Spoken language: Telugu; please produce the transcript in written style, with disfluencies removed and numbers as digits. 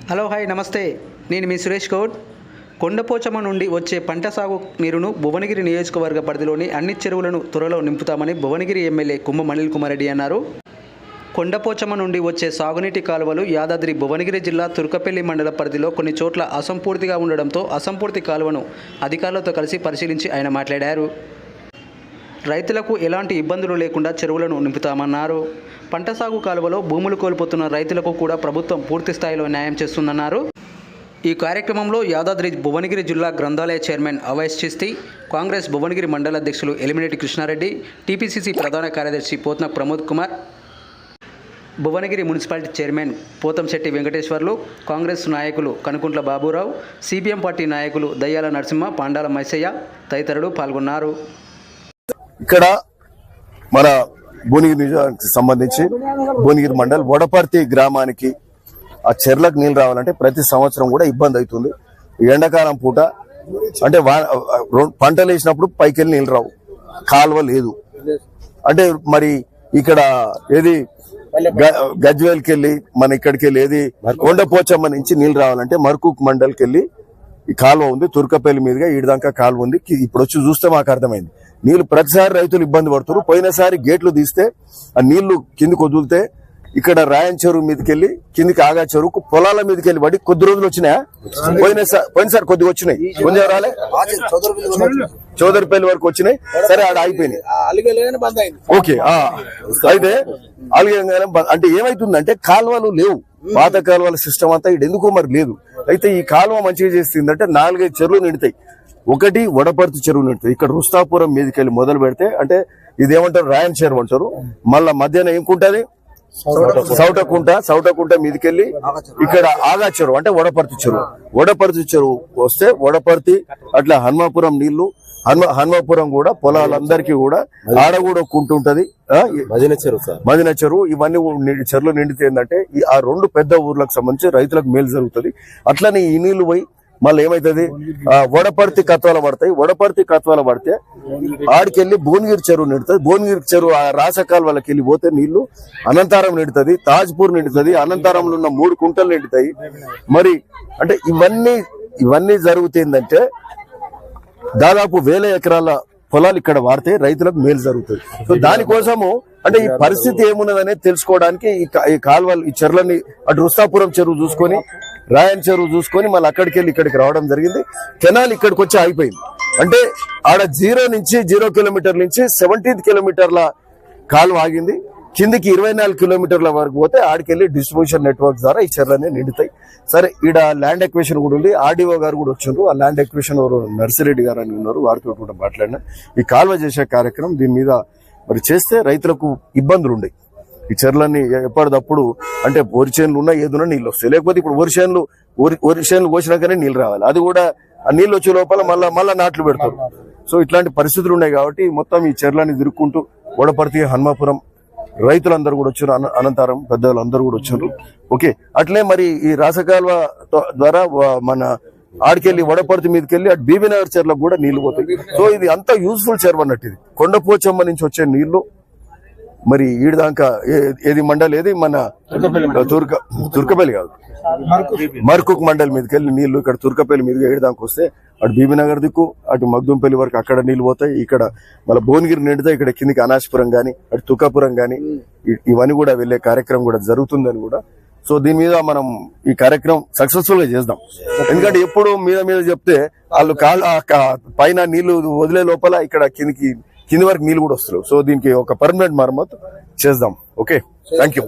హలో హాయ్ నమస్తే, నేను మీ సురేష్ గౌడ్. కొండపోచమ్మ నుండి వచ్చే పంట సాగు నీరును భువనగిరి నియోజకవర్గ పరిధిలోని అన్ని చెరువులను త్వరలో నింపుతామని భువనగిరి ఎమ్మెల్యే కుంభ అనిల్ కుమార్ రెడ్డి అన్నారు. కొండపోచమ్మ నుండి వచ్చే సాగునీటి కాలువలు యాదాద్రి భువనగిరి జిల్లా తుర్కపల్లి మండల పరిధిలో కొన్ని చోట్ల అసంపూర్తిగా ఉండడంతో అసంపూర్తి కాలువను అధికారులతో కలిసి పరిశీలించి ఆయన మాట్లాడారు. రైతులకు ఎలాంటి ఇబ్బందులు లేకుండా చెరువులను నింపుతామన్నారు. పంట సాగు కాలువలో భూములు కోల్పోతున్న రైతులకు కూడా ప్రభుత్వం పూర్తి స్థాయిలో న్యాయం చేస్తుందన్నారు. ఈ కార్యక్రమంలో యాదాద్రి భువనగిరి జిల్లా గ్రంథాలయ చైర్మన్ అవైస్ చిస్తి, కాంగ్రెస్ భువనగిరి మండల అధ్యక్షులు ఎలిమినేటి కృష్ణారెడ్డి, టీపీసీసీ ప్రధాన కార్యదర్శి పోత్న ప్రమోద్ కుమార్, భువనగిరి మున్సిపాలిటీ చైర్మన్ పోతంశెట్టి వెంకటేశ్వర్లు, కాంగ్రెస్ నాయకులు కనుకుంట్ల బాబురావు, సిపిఎం పార్టీ నాయకులు దయ్యాల నరసింహ, పాండాల మైసయ్య తదితరులు పాల్గొన్నారు. ఇక్కడ మన భువనగిరి నియోజకవర్గానికి సంబంధించి భువనగిరి మండల్ వడపర్తి గ్రామానికి ఆ చెర్లకు నీళ్ళు రావాలంటే ప్రతి సంవత్సరం కూడా ఇబ్బంది అవుతుంది. ఎండాకాలం పూట అంటే పంటలు వేసినప్పుడు పైకి నీళ్ళు రావు, కాలువ లేదు. అంటే మరి ఇక్కడ ఏది గజ్వేల్కి వెళ్ళి మన ఇక్కడికి వెళ్ళి ఏది కొండపోచమ్మ నుంచి నీళ్ళు రావాలంటే మర్కూక్ మండల్కి వెళ్ళి ఈ కాలువ ఉంది, తుర్కపల్లి మీదుగా ఈడదాకా కాలువ ఉంది. ఇప్పుడు వచ్చి చూస్తే మాకు అర్థమైంది నీళ్లు ప్రతిసారి రైతులు ఇబ్బంది పడుతున్నారు. పోయినసారి గేట్లు తీస్తే ఆ నీళ్లు కిందికి వదిలితే ఇక్కడ రాయన్ చెరువు మీదకి వెళ్ళి కిందికి ఆగా చెరువుకు పొలాల మీదకి వెళ్ళి పడి కొద్ది రోజులు వచ్చినాయా? పోయినసారి కొద్దిగా వచ్చినాయి, కొంచెం రాలే, చౌదరిపల్లి వరకు వచ్చినాయి. సరే ఆడ ఆగిపోయినాయి. ఓకే, అయితే అలిగంగానే అంటే ఏమైతుందంటే కాలువలు లేవు, పాత కాలువల సిస్టమ్ అంతా ఇక్కడ ఎందుకో మరి లేదు. అయితే ఈ కాలువ మంచిగా చేస్తుందంటే 4-5 చెరువులు నిండుతాయి. ఒకటి వడపర్తి చెరువు నిండుతాయి. ఇక్కడ రుస్తాపురం మీదకి వెళ్ళి మొదలు పెడితే అంటే ఇదేమంటారు రాయన్ చెరువు అంటారు. మళ్ళా మధ్యాహ్నం ఏముంటది సౌటకుంట మీదకెళ్ళి ఇక్కడ ఆగా చెరువు అంటే వడపర్తి చెరువు వస్తే వడపర్తి అట్లా హన్మాపురం నీళ్లు హన్మాపురం కూడా పొలాలందరికీ కూడా ఆడ కూడా కుంటుంటది. మదిన చెరువు ఇవన్నీ చెరువులు నిండితే ఏంటంటే ఆ 2 పెద్ద ఊర్లకు సంబంధించి రైతులకు మేలు జరుగుతుంది. అట్లనే ఈ నీళ్లు పోయి మళ్ళీ ఏమైతుంది వడపర్తి కత్వాల పడతాయి. వడపర్తి కత్వాల పడితే ఆడికెళ్ళి భువనగిరి చెరువు నిండుతుంది. భువనగిరి చెరువు ఆ రాసకాల్వలకి వెళ్ళి పోతే నీళ్లు అనంతారం నిండుతుంది, తాజ్పూర్ నిండుతుంది, అనంతారంలో ఉన్న 3 కుంటలు నిండుతాయి. మరి అంటే ఇవన్నీ జరుగుతుందంటే దాదాపు 1000 ఎకరాల పొలాలు ఇక్కడ వాడితే రైతులకు మేలు జరుగుతుంది. సో దానికోసము అంటే ఈ పరిస్థితి ఏమున్నదనేది తెలుసుకోవడానికి ఈ కాలువలు ఈ చెరువులని అటు రుస్తాపురం చెరువు చూసుకొని రాయన్ చెరువు చూసుకొని మళ్ళీ అక్కడికి వెళ్ళి ఇక్కడికి రావడం జరిగింది. కెనాల్ ఇక్కడికి వచ్చి అయిపోయింది. అంటే ఆడ 0 కిలోమీటర్ల నుంచి 17 కిలోమీటర్ల కాలువ ఆగింది. కిందికి 24 కిలోమీటర్ల వరకు పోతే ఆడికెళ్ళి డిస్ట్రిబ్యూషన్ నెట్వర్క్ ద్వారా ఈ చెర్లనే నిండుతాయి. సరే, ఈడ ల్యాండ్ ఎక్వేషన్ కూడా ఉంది. ఆర్డీఓ గారు కూడా వచ్చిండ్రు. ఆ ల్యాండ్ ఎక్వేషన్ నర్సిరెడ్డి గారు అని ఉన్నారు, వారితో కూడా మాట్లాడినా ఈ కాలువ చేసే కార్యక్రమం దీని మీద మరి చేస్తే రైతులకు ఇబ్బందులు ఉన్నాయి. ఈ చెర్లన్నీ ఎప్పటిదప్పుడు అంటే వరి చేనులు ఉన్నా ఏదున్నా నీళ్ళు వస్తాయి. లేకపోతే ఇప్పుడు వరి చేనులు కోసినాకనే నీళ్ళు రావాలి. అది కూడా ఆ నీళ్ళు వచ్చే లోపల మళ్ళా నాట్లు పెడతారు. సో ఇట్లాంటి పరిస్థితులు ఉన్నాయి కాబట్టి మొత్తం ఈ చెర్లని తిరుక్కుంటూ వడపర్తి హన్మాపురం రైతులందరూ కూడా వచ్చారు, అనంతరం పెద్దవాళ్ళందరూ కూడా వచ్చారు. ఓకే, అట్లే మరి ఈ రాసకాల్వ ద్వారా మన ఆడికెళ్ళి వడపర్తి మీదకెళ్ళి అటు బీబీనగర్ చెర్లకు కూడా నీళ్లు పోతాయి. సో ఇది అంత యూస్ఫుల్ చెరువు అన్నట్టు. ఇది కొండపోచమ్మ నుంచి వచ్చే నీళ్లు మరి ఈడదాకా ఏది మండల్ ఏది మన తుర్కపల్లి కాదు మర్కుక్ మండల్ మీదకి వెళ్ళి నీళ్లు ఇక్కడ తుర్కపల్లి మీదుగా ఏడుదాకా వస్తే అటు బీబీనగర్ దిక్కు అటు మగ్దుంపల్లి వరకు అక్కడ నీళ్లు పోతాయి. ఇక్కడ మళ్ళీ భువనగిరి నిండుతాయి. ఇక్కడ కిందికి అనాశపురం గాని అటు తుకాపురం గాని ఇవన్నీ కూడా వెళ్లే కార్యక్రమం కూడా జరుగుతుందని కూడా. సో దీని మీద మనం ఈ కార్యక్రమం సక్సెస్ఫుల్ గా చేద్దాం. ఎందుకంటే ఎప్పుడు మీద చెప్తే వాళ్ళు పైన నీళ్లు వదిలే లోపల ఇక్కడ కింది వరకు నీళ్లు కూడా వస్తారు. సో దీనికి ఒక పర్మనెంట్ మరమ్మతు చేద్దాం. Okay, thank you.